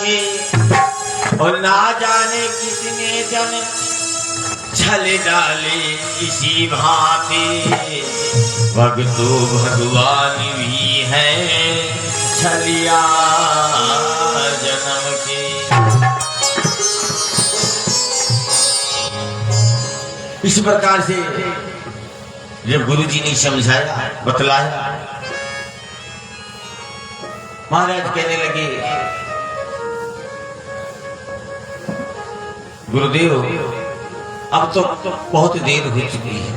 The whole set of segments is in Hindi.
के और ना जाने कितने जन छल डाले इसी भांति। भक्तो भगवान भी है छलिया जन्म के। इस प्रकार से जब गुरु जी ने समझाया बतलाया, महाराज कहने लगे गुरुदेव अब तो बहुत देर हो चुकी है,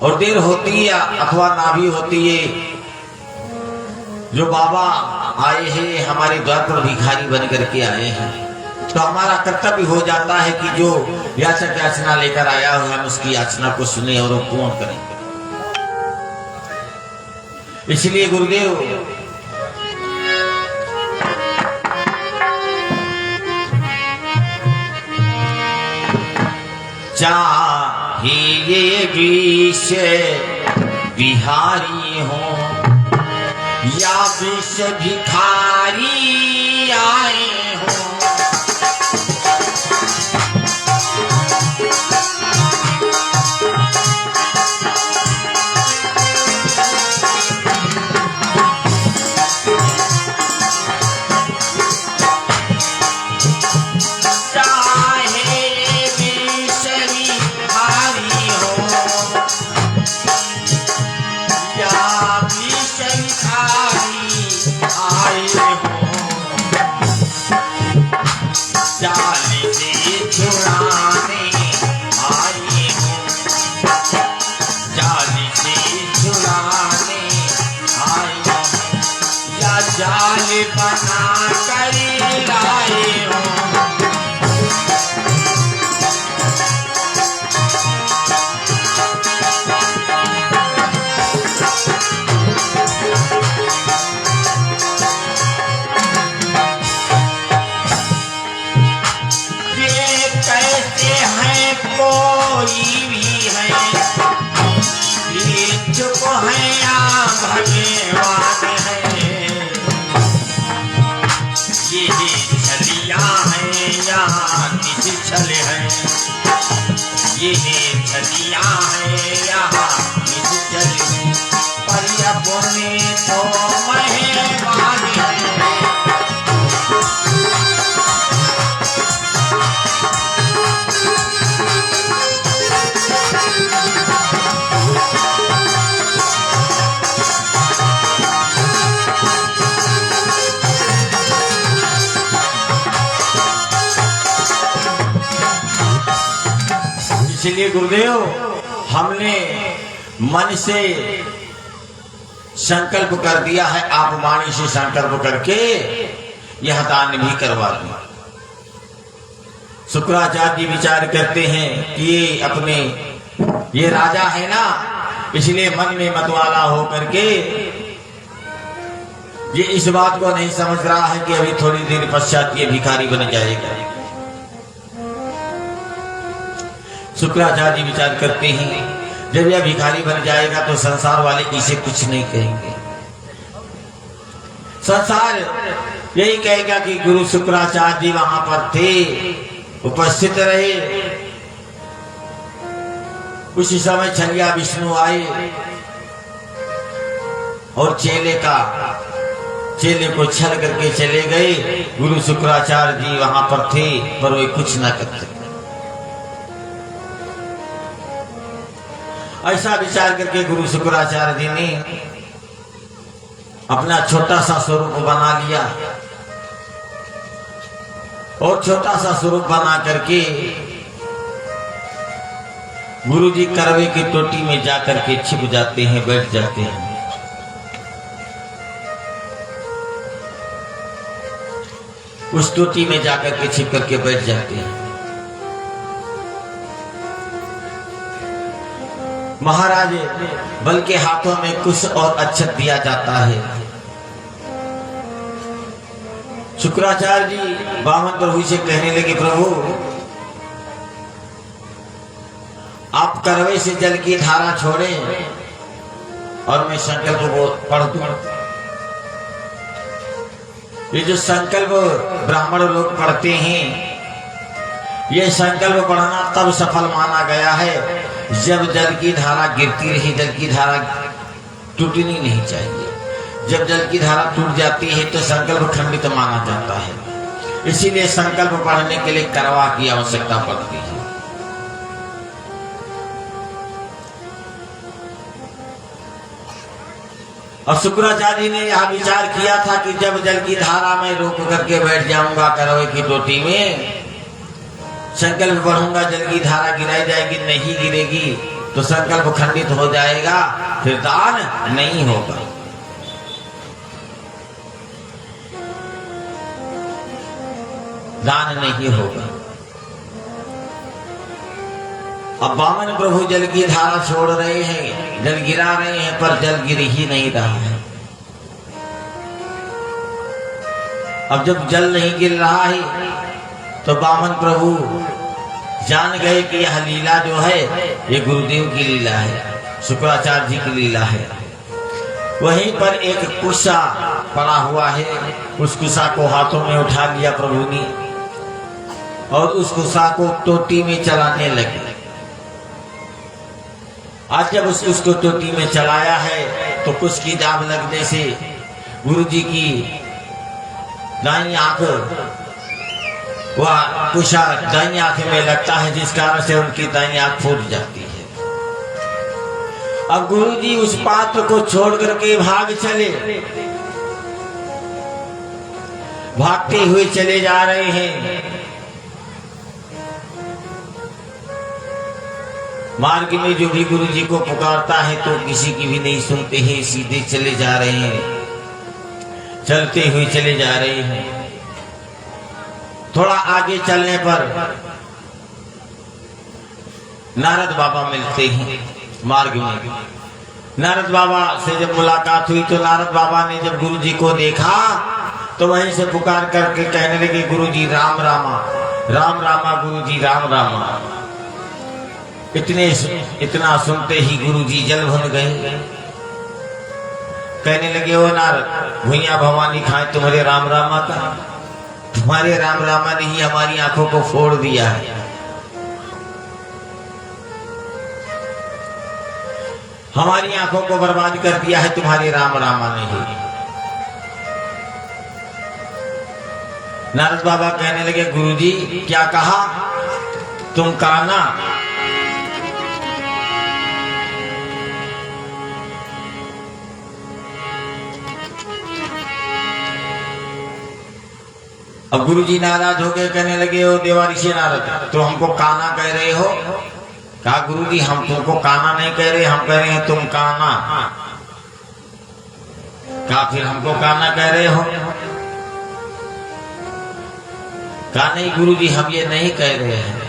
और देर होती है अथवा ना भी होती है, जो बाबा आए हैं हमारे द्वार पर भिखारी बन करके आए हैं, तो हमारा कर्तव्य हो जाता है कि जो याचक याचना लेकर आया हो हम उसकी याचना को सुने और वो पूर्ण करें। इसलिए गुरुदेव चाहे ये विष बिहारी हो या विष भिखारी आए हो, जाल बना कर लाए हो। ये कैसे हैं कोई भी है, ये चुप है या भगवान है, छल है ये छलिया है यहाँ चल है, पर अपने तो मेहमान है। इसलिए गुरुदेव हमने मन से संकल्प कर दिया है, आप वाणी से संकल्प करके यह दान भी करवा दिया। शुक्राचार्य जी विचार करते हैं कि ये अपने ये राजा है ना, इसलिए मन में मतवाला हो करके ये इस बात को नहीं समझ रहा है कि अभी थोड़ी देर पश्चात ये भिखारी बन जाएगा। शुक्राचार्य जी विचार करते हैं जब यह भिखारी बन जाएगा तो संसार वाले इसे कुछ नहीं कहेंगे, संसार यही कहेगा कि गुरु शुक्राचार्य जी वहां पर थे, उपस्थित रहे। उसी समय छलिया विष्णु आए और चेले को छल करके चले गए। गुरु शुक्राचार्य जी वहां पर थे पर वे कुछ ना करते। ऐसा विचार करके गुरु शुक्राचार्य जी ने अपना छोटा सा स्वरूप बना लिया और छोटा सा स्वरूप बना करके गुरु जी करवे की टोटी में जाकर के छिप जाते हैं, बैठ जाते हैं। उस टोटी में जाकर के छिप करके बैठ जाते हैं। महाराज बल के हाथों में कुछ और अक्षत दिया जाता है। शुक्राचार्य जी बामन प्रभु से कहने लगे, प्रभु आप करवे से जल की धारा छोड़ें और मैं संकल्प को पढ़ दूं। ये जो संकल्प ब्राह्मण लोग पढ़ते हैं, ये संकल्प पढ़ना तब सफल माना गया है जब जल की धारा गिरती रही। जल की धारा टूटनी नहीं चाहिए। जब जल की धारा टूट जाती है तो संकल्प खंडित माना जाता है। इसीलिए संकल्प पढ़ने के लिए करवा की आवश्यकता पड़ती है। और शुक्राचार्य ने यह विचार किया था कि जब जल की धारा में रोक करके बैठ जाऊंगा करवे की टोटी में, संकल्प पढ़ूंगा, जल की धारा गिराई जाएगी, नहीं गिरेगी तो संकल्प खंडित हो जाएगा, फिर दान नहीं होगा। दान नहीं होगा। अब वामन प्रभु जल की धारा छोड़ रहे हैं, जल गिरा रहे हैं, पर जल गिर ही नहीं रहा है। अब जब जल नहीं गिर रहा है तो वामन प्रभु जान गए कि यह लीला जो है ये गुरुदेव की लीला है, शुक्राचार्य जी की लीला है। वहीं पर एक कुशा पड़ा हुआ है, उस कुशा को हाथों में उठा लिया प्रभु ने और उस कुशा को टोटी में चलाने लगे। आज जब उसको टोटी में चलाया है तो कुछ की दाब लगने से गुरु जी की दाईं आंख, वह कुशा दाईं आंख में लगता है, जिस कारण से उनकी दाईं आंख फूट जाती है। अब गुरु जी उस पात्र को छोड़ करके भाग चले, भागते हुए चले जा रहे हैं। मार्ग में जो भी गुरु जी को पुकारता है तो किसी की भी नहीं सुनते हैं, सीधे चले जा रहे हैं, चलते हुए चले जा रहे हैं। थोड़ा आगे चलने पर नारद बाबा मिलते हैं मार्ग में। नारद बाबा से जब मुलाकात हुई तो नारद बाबा ने जब गुरु जी को देखा तो वहीं से पुकार करके कहने लगे, गुरु जी राम रामा, राम रामा, गुरु जी राम रामा। इतना सुनते ही गुरु जी जल भन गए। कहने लगे, ओ नारद, भुइया भवानी खाए तुम्हारे राम रामा का, तुम्हारे राम रामा ने ही हमारी आंखों को फोड़ दिया है। हमारी आंखों को बर्बाद कर दिया है तुम्हारे राम रामा ने ही। नारद बाबा कहने लगे, गुरुजी क्या कहा, तुम काना? अब गुरुजी नाराज हो गए, कहने लगे, ओ देवाऋषि नारद, तो हमको काना कह रहे हो? कहा, गुरुजी हम तुमको काना नहीं कह रहे, हम कह रहे हैं तुम काना। कहा, फिर हमको काना कह रहे हो? कहा, नहीं गुरुजी हम ये नहीं कह रहे हैं,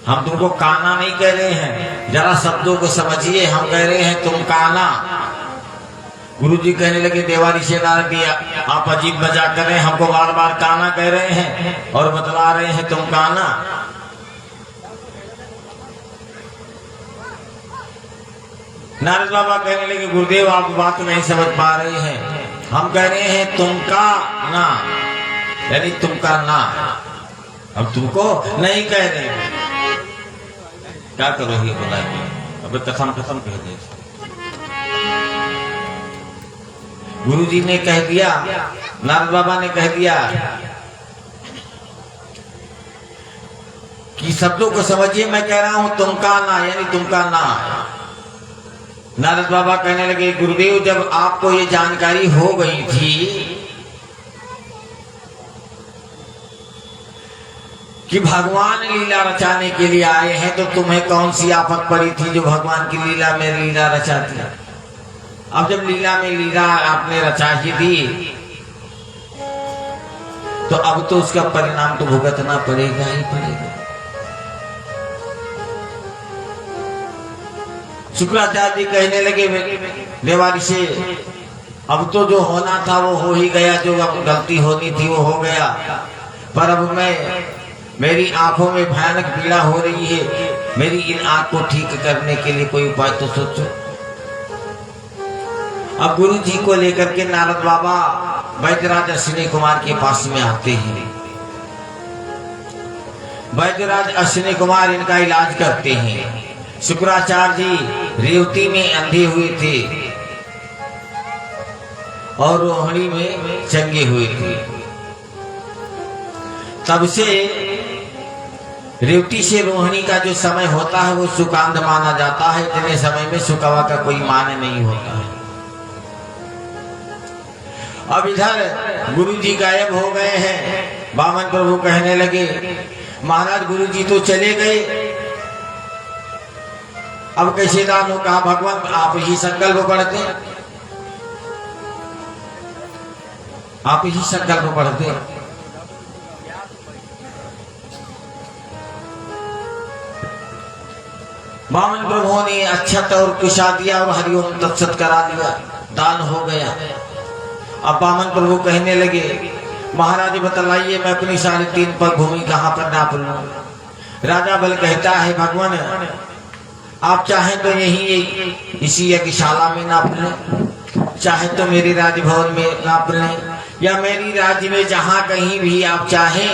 हम तुमको काना नहीं कह रहे हैं, जरा शब्दों को समझिए, हम कह रहे हैं तुम काना। गुरुजी कहने लगे, देवाऋषि नारद, आप अजीब मजाक कर रहे हैं, हमको बार बार काना कह रहे हैं और बतला रहे हैं तुम काना। नारद बाबा कहने लगे, गुरुदेव आप बात नहीं समझ पा रहे हैं, हम कह रहे हैं तुमका ना, यानी तुमका ना, हम तुमको नहीं कह रहे। क्या करो ये बोला, अब कथम कथम कह दे। गुरुजी ने कह दिया, नारद बाबा ने कह दिया कि शब्दों को समझिए, मैं कह रहा हूं तुमका ना, यानी तुमका ना। नारद बाबा कहने लगे, गुरुदेव जब आपको ये जानकारी हो गई थी कि भगवान लीला रचाने के लिए आए हैं, तो तुम्हें कौन सी आफत पड़ी थी जो भगवान की लीला में लीला रचाती? अब जब लीला में लीला आपने रचा ही दी तो अब तो उसका परिणाम तो भुगतना पड़ेगा ही पड़ेगा। शुक्राचार्य जी कहने लगे, देवाऋषि अब तो जो होना था वो हो ही गया, जो अब गलती होनी थी वो हो गया, पर अब मेरी आंखों में भयानक पीड़ा हो रही है, मेरी इन आंख को ठीक करने के लिए कोई उपाय तो सोचो। अब गुरु जी को लेकर के नारद बाबा वैद्यराज अश्विनी कुमार के पास में आते हैं। वैद्यराज अश्विनी कुमार इनका इलाज करते हैं। शुक्राचार्य जी रेवती में अंधे हुए थे और रोहिणी में चंगे हुए थे। तब से रेवती से रोहिणी का जो समय होता है वो सुकांत माना जाता है। इतने समय में सुकवा का कोई मान नहीं होता है। अब इधर गुरुजी गायब हो गए हैं। वामन प्रभु कहने लगे, महाराज गुरुजी तो चले गए, अब कैसे दान हो? कहा भगवान आप ही संकल्प पढ़ते, आप ही संकल्प पढ़ते। वामन प्रभु ने अक्षत और कुशा दिया और हरिओम तत्सत करा दिया, दान हो गया। अब वामन प्रभु कहने लगे, महाराज बतलाइए मैं अपनी 3.5 पग भूमि कहाँ पर नाप लूं? राजा बल कहता है, भगवान आप चाहें तो यही इसी यज्ञशाला में नाप लें, चाहे तो मेरे राजभवन में नाप लें, या मेरी राज्य में जहां कहीं भी आप चाहें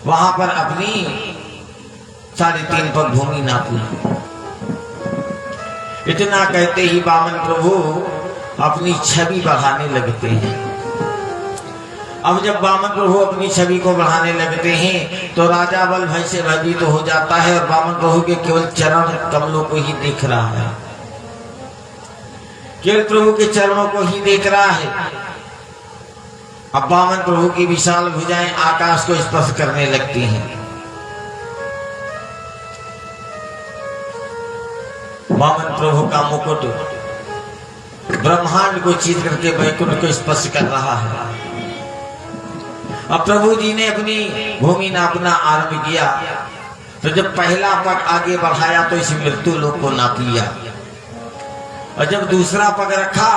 वहां पर अपनी 3.5 पग भूमि नाप लें। इतना कहते ही वामन प्रभु अपनी छवि बढ़ाने लगते हैं। अब जब वामन प्रभु अपनी छवि को बढ़ाने लगते हैं तो राजा बल भय से भयभीत तो हो जाता है और वामन प्रभु के केवल चरण कमलों को ही देख रहा है, केवल प्रभु के चरणों को ही देख रहा है। अब वामन प्रभु की विशाल भुजाएं आकाश को स्पर्श करने लगती हैं। वामन प्रभु का मुकुट ब्रह्मांड को चीर करके वैकुंठ को स्पर्श कर रहा है। अब प्रभु जी ने अपनी भूमि नापना आरंभ किया तो जब पहला पग आगे बढ़ाया तो इस मृत्यु लोक को नाप लिया, और जब दूसरा पग रखा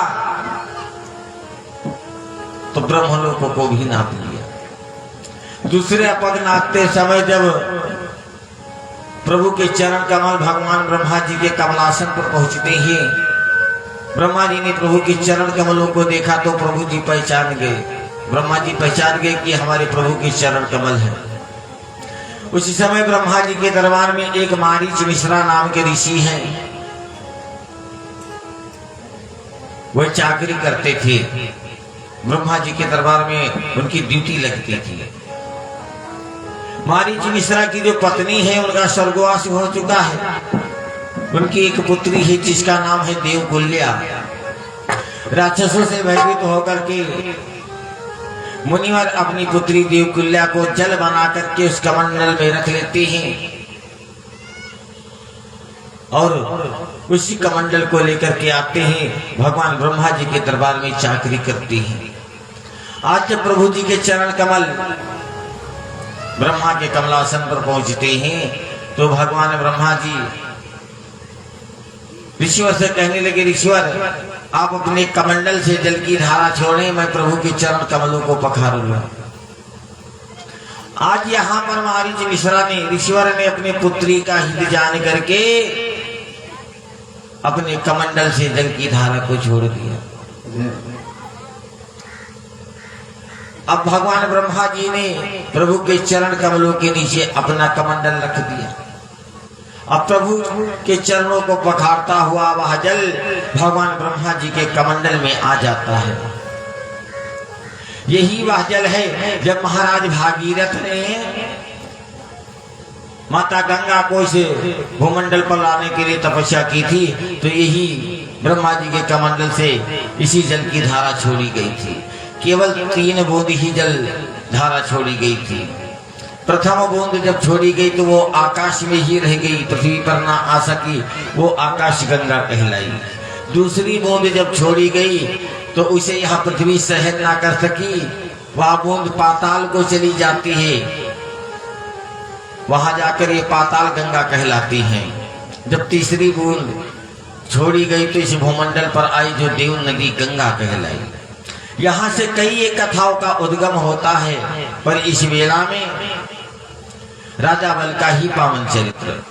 तो ब्रह्मलोक को भी नाप लिया। दूसरे पग नापते समय जब प्रभु के चरण कमल भगवान ब्रह्मा जी के कमलासन पर पहुंचते ही ब्रह्मा जी ने प्रभु के चरण कमलों को देखा तो प्रभु जी पहचान गए, ब्रह्मा जी पहचान गए कि हमारे प्रभु के चरण कमल है। उसी समय ब्रह्मा जी के दरबार में एक मारीच मिश्रा नाम के ऋषि हैं, वह चाकरी करते थे। ब्रह्मा जी के दरबार में उनकी ड्यूटी लगती थी। मारीच मिश्रा की जो पत्नी है उनका स्वर्गवास हो चुका है। उनकी एक पुत्री है जिसका नाम है देवकुल्या। राक्षसों से भयभीत होकर के मुनिवर अपनी पुत्री देवकुल्या को जल बना करके उस कमंडल में रख लेते हैं और उसी कमंडल को लेकर के आते हैं, भगवान ब्रह्मा जी के दरबार में चाकरी करते हैं। आज जब प्रभु जी के चरण कमल ब्रह्मा के कमलासन पर पहुंचते हैं तो भगवान ब्रह्मा जी ऋषिवर से कहने लगे, ऋषिवर आप अपने कमंडल से जल की धारा छोड़ें, मैं प्रभु के चरण कमलों को पखारूंगा। आज यहाँ पर मारीच मिश्रा ने ऋषिवर ने अपने पुत्री का हित जान करके अपने कमंडल से जल की धारा को छोड़ दिया। अब भगवान ब्रह्मा जी ने प्रभु के चरण कमलों के नीचे अपना कमंडल रख दिया। अब प्रभु के चरणों को पखारता हुआ वह जल भगवान ब्रह्मा जी के कमंडल में आ जाता है। यही वह जल है जब महाराज भागीरथ ने माता गंगा को इस भूमंडल पर लाने के लिए तपस्या की थी तो यही ब्रह्मा जी के कमंडल से इसी जल की धारा छोड़ी गई थी। केवल 3 बूंद ही जल धारा छोड़ी गई थी। प्रथम बूंद जब छोड़ी गई तो वो आकाश में ही रह गई, पृथ्वी पर ना आ सकी, वो आकाश गंगा कहलाई। दूसरी बूंद जब छोड़ी गई तो उसे यहाँ पृथ्वी सहन ना कर सकी, वह बूंद पाताल को चली जाती है, वहां जाकर ये पाताल गंगा कहलाती है। जब तीसरी बूंद छोड़ी गई तो इस भूमंडल पर आई जो देव नदी गंगा कहलाई। यहाँ से कई एक कथाओं का उद्गम होता है, पर इस वेला में राजा बल का ही पावन चरित्र।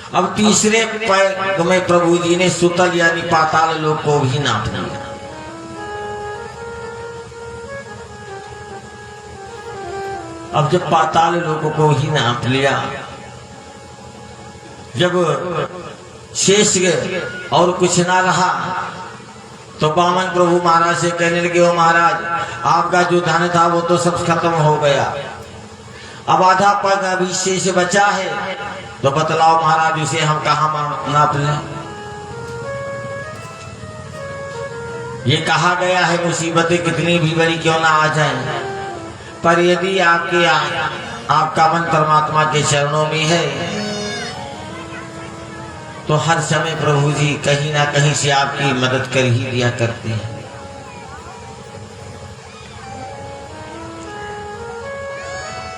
अब तीसरे पैर में प्रभु जी ने सुतल यानी पाताल लोक को भी नाप लिया। अब जब पाताल लोक को ही नाप लिया, जब शेष और कुछ ना रहा तो बामन प्रभु महाराज से कहने लगे, ओ महाराज आपका जो धन था वो तो सब खत्म हो गया, अब आधा पग अभी शेष बचा है, तो बतलाओ महाराज उसे हम कहाँ नाप लें। ये कहा गया है मुसीबतें कितनी भी बड़ी क्यों ना आ जाएं, पर यदि आपका मन परमात्मा के चरणों में है तो हर समय प्रभु जी कहीं ना कहीं से आपकी मदद कर ही दिया करते हैं।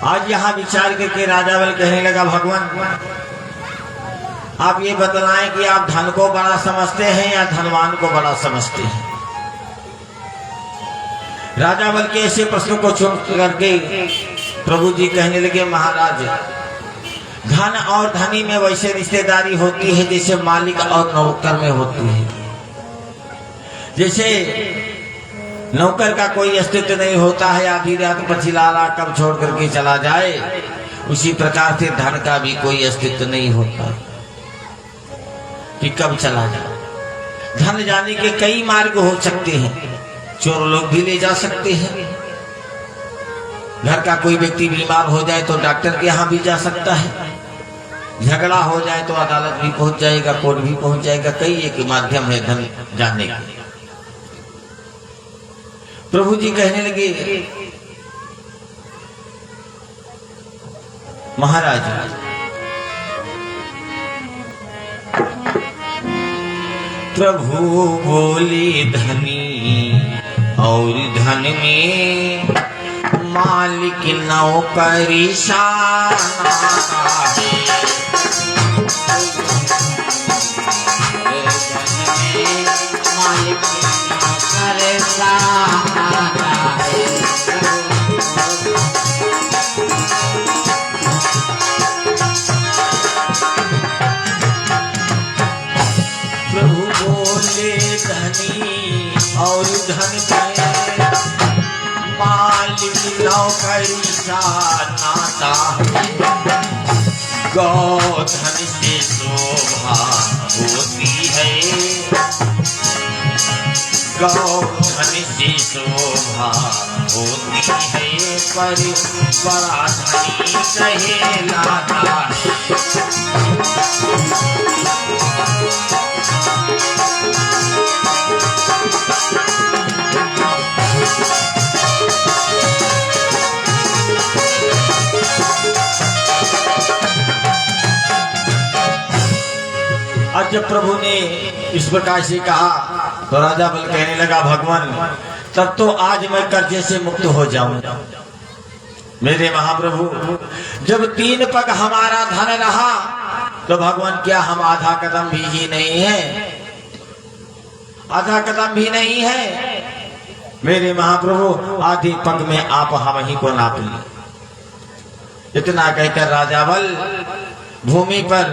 आज यहां विचार करके राजा बल कहने लगा, भगवान आप ये बतलाएं कि आप धन को बड़ा समझते हैं या धनवान को बड़ा समझते हैं। राजा बल के ऐसे प्रश्नों को चुन करके प्रभु जी कहने लगे, महाराज धन और धनी में वैसे रिश्तेदारी होती है जैसे मालिक और नौकर में होती है। जैसे नौकर का कोई अस्तित्व नहीं होता है, आधी रात पछिलाला कब छोड़ करके चला जाए, उसी प्रकार से धन का भी कोई अस्तित्व नहीं होता कि कब चला जाए। धन जाने के कई मार्ग हो सकते हैं, चोर लोग भी ले जा सकते हैं, घर का कोई व्यक्ति बीमार हो जाए तो डॉक्टर के यहाँ भी जा सकता है, झगड़ा हो जाए तो अदालत भी पहुंच जाएगा, कोर्ट भी पहुंच जाएगा, कई एक माध्यम है धन जाने के। प्रभु जी कहने लगे, महाराज प्रभु बोले धनी और धन में मालिक नौकरी शाना है, मालिक नौकरी शाना है। प्रभु बोले धनी और धन में मालिक नौकरी सा नाता है, गौधन से शोभा होती है, गौधन से शोभा होती है, पर बड़ा धनी कहलाता है। जब प्रभु ने इस प्रकार से कहा तो राजा बल कहने लगा, भगवान तब तो आज मैं कर्जे से मुक्त हो जाऊं। मेरे महाप्रभु जब 3 पग हमारा धन रहा तो भगवान क्या हम आधा कदम भी ही नहीं है, आधा कदम भी नहीं है। मेरे महाप्रभु आधी पग में आप हम ही को नाप लिए। इतना कहकर राजा बल भूमि पर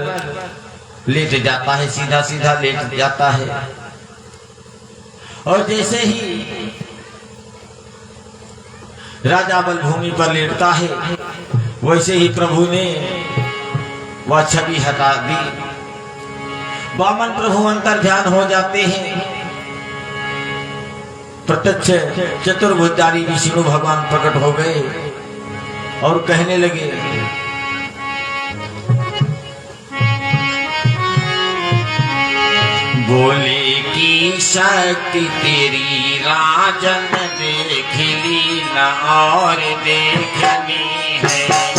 लेट जाता है, सीधा सीधा लेट जाता है, और जैसे ही राजा बल भूमि पर लेटता है वैसे ही प्रभु ने वह छवि हटा दी। वामन प्रभु अंतर ध्यान हो जाते हैं, प्रत्यक्ष चतुर्भुजधारी विष्णु भगवान प्रकट हो गए और कहने लगे, बोले की शक्ति तेरी राजन देख लीला और देखनी है।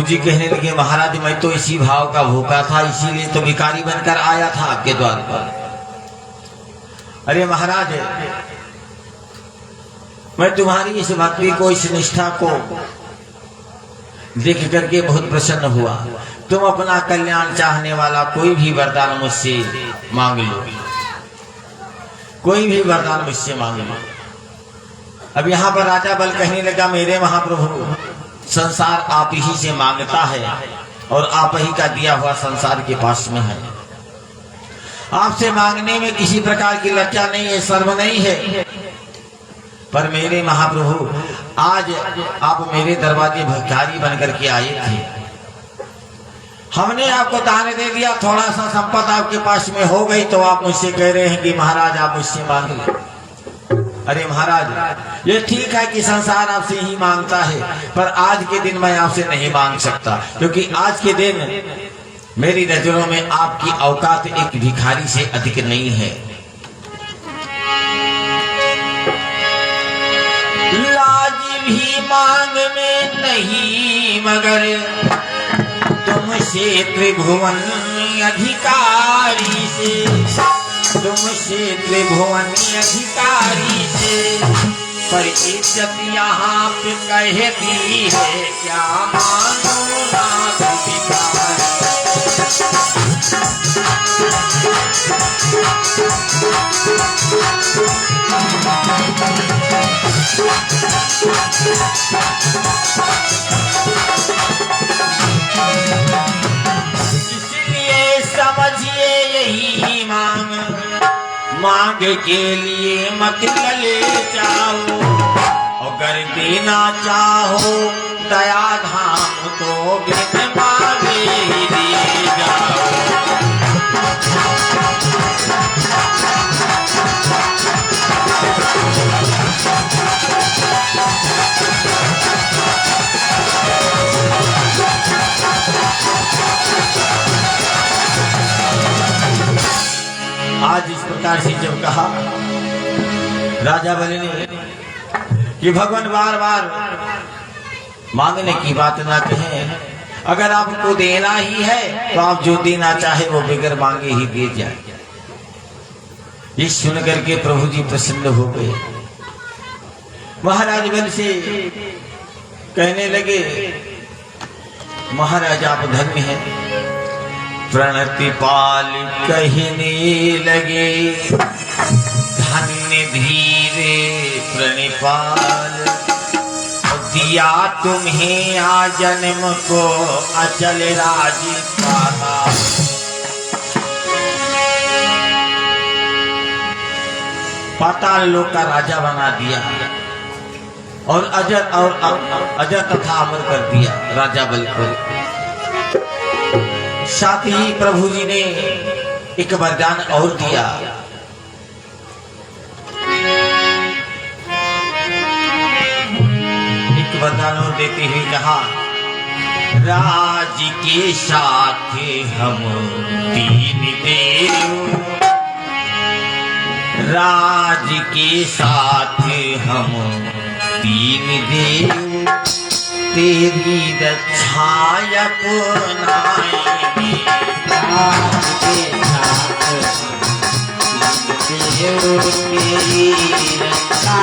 प्रभु जी कहने लगे महाराज मैं तो इसी भाव का भूखा था, इसीलिए तो भिखारी बनकर आया था आपके द्वार पर। अरे महाराज मैं तुम्हारी इस भक्ति को, इस निष्ठा को देख करके बहुत प्रसन्न हुआ। तुम अपना कल्याण चाहने वाला कोई भी वरदान मुझसे मांग लो, कोई भी वरदान मुझसे मांग लो। अब यहाँ पर राजा बल कहने लगा मेरे महाप्रभु संसार आप ही से मांगता है और आप ही का दिया हुआ संसार के पास में है। आपसे मांगने में किसी प्रकार की लज्जा नहीं है, शर्म नहीं है। पर मेरे महाप्रभु आज आप मेरे दरवाजे भिखारी बनकर के आए थे, हमने आपको दान दे दिया, थोड़ा सा संपत्ति आपके पास में हो गई तो आप मुझसे कह रहे हैं कि महाराज आप मुझसे मांग लो। अरे महाराज ये ठीक है कि संसार आपसे ही मांगता है, पर आज के दिन मैं आपसे नहीं मांग सकता, क्योंकि आज के दिन मेरी नजरों में आपकी औकात एक भिखारी से अधिक नहीं है। लाज भी मांग में नहीं मगर तुमसे त्रिभुवन अधिकारी से, तुमसे त्रिभुवन अधिकारी से पर इज्जत यहाँ पे कहती है क्या मानो नाथ भिखारी। इसलिए समझिए यही मांग के लिए मत ललचाओ, अगर देना चाहो दया धाम तो बिन मांगे ही दे जाओ। आज इस प्रकार से जब कहा राजा बलि ने कि भगवान बार बार मांगने की बात ना कहें, अगर आपको देना ही है तो आप जो देना चाहे वो बगैर मांगे ही दे जाए। ये सुन करके प्रभु जी प्रसन्न हो गए। महाराज बल से कहने लगे महाराज आप धन्य हैं। प्रणति पाल कहने लगे धन्य धीरे प्रणिपाल, दिया तुम्हें आ जन्म को अचल राजी पाता। पाताल लोक का राजा बना दिया और अजर तथा अमर कर दिया राजा बल को। साथ ही प्रभु जी ने एक वरदान और दिया। एक वरदान और देते हुए कहा राज के साथ हम तीन देव, राज के साथ हम तीन देव तेरी रक्षा अपनाएंगे। राज के साथ हम तीन देव तेरी रक्षा